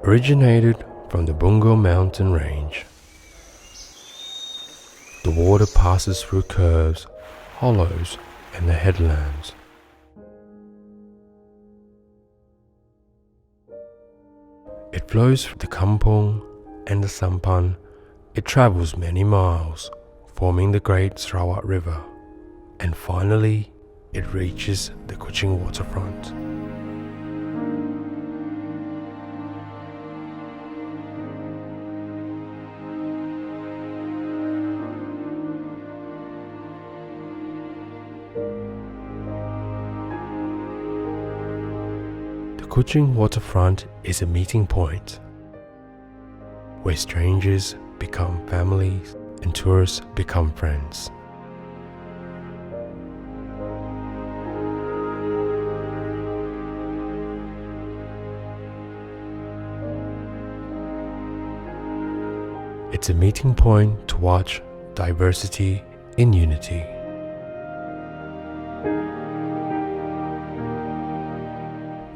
originated from the Bungo mountain range. The water passes through curves, hollows, and the headlands. It flows through the Kampong and the Sampan. It travels many miles, forming the Great Sarawak River, and finally it reaches the Kuching Waterfront. The Kuching Waterfront is a meeting point where strangers become families and tourists become friends. It's a meeting point to watch diversity in unity.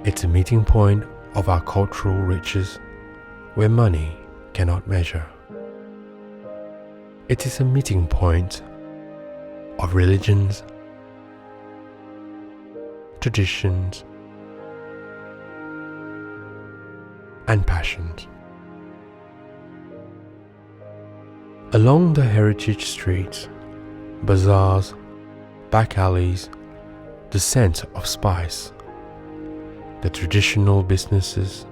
It's a meeting point of our cultural riches where money cannot measure. It is a meeting point of religions, traditions, and passions. Along the heritage streets, bazaars, back alleys, the scent of spice, the traditional businesses,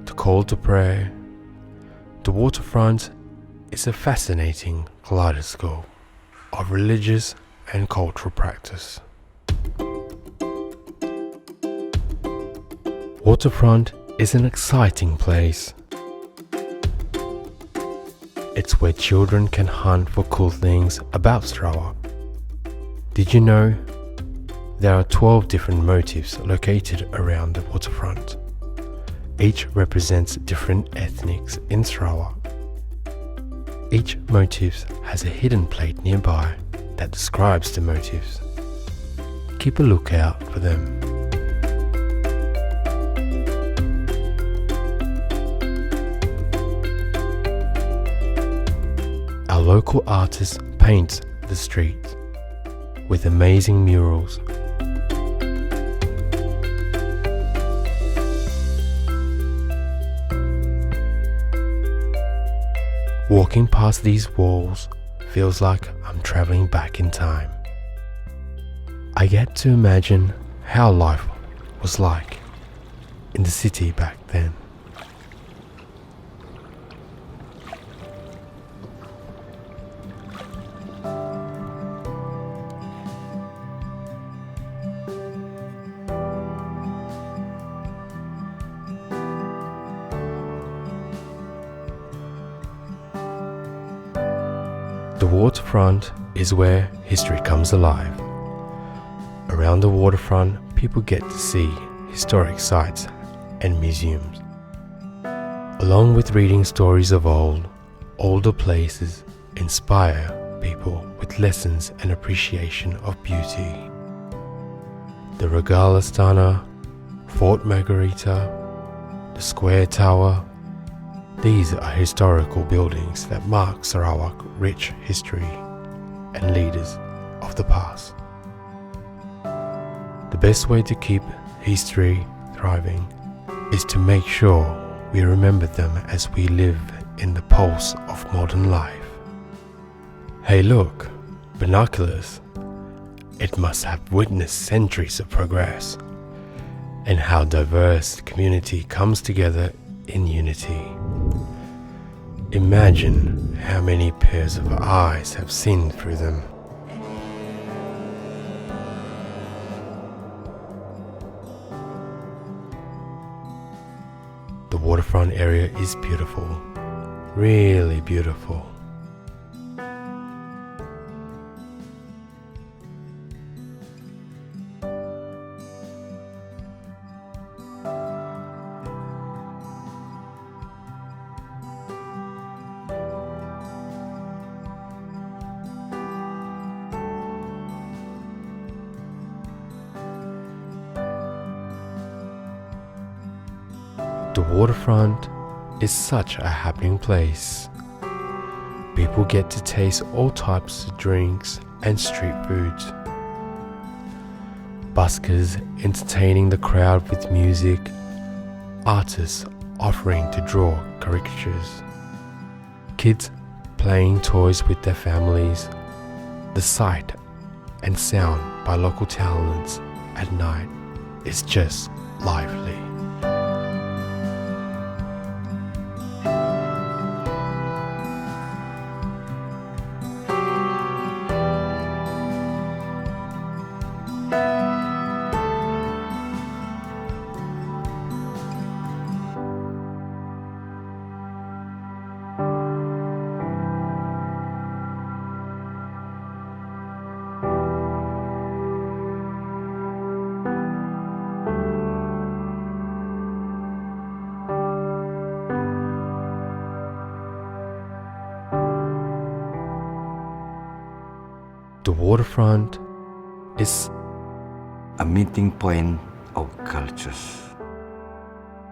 the call to prayer, the waterfront is a fascinating kaleidoscope of religious and cultural practice. Waterfront is an exciting place. It's where children can hunt for cool things about Sarawak. Did you know there are 12 different motifs located around the waterfront? Each represents different ethnics in Sarawak. Each motif has a hidden plate nearby that describes the motifs. Keep a lookout for them. Our local artist paints the streets with amazing murals. Walking past these walls feels like I'm traveling back in time. I get to imagine how life was like in the city back then. The waterfront is where history comes alive. Around the waterfront, people get to see historic sites and museums. Along with reading stories of old, older places inspire people with lessons and appreciation of beauty. The Regala Stana, Fort Margarita, the Square Tower. These are historical buildings that mark Sarawak's rich history and leaders of the past. The best way to keep history thriving is to make sure we remember them as we live in the pulse of modern life. Hey look, binoculars. It must have witnessed centuries of progress and how diverse the community comes together in unity. Imagine how many pairs of eyes have seen through them. The waterfront area is beautiful, really beautiful. The waterfront is such a happening place. People get to taste all types of drinks and street foods. Buskers entertaining the crowd with music, artists offering to draw caricatures, kids playing toys with their families. The sight and sound by local talents at night is just lively. The waterfront is a meeting point of cultures.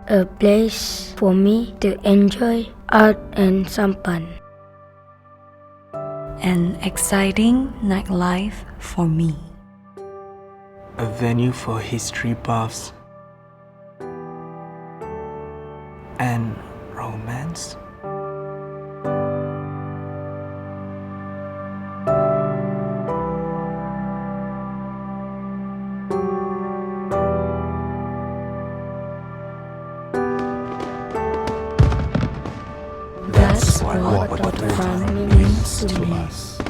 A place for me to enjoy art and some fun. An exciting nightlife for me. A venue for history buffs and romance. That's what waterfront means to me. us.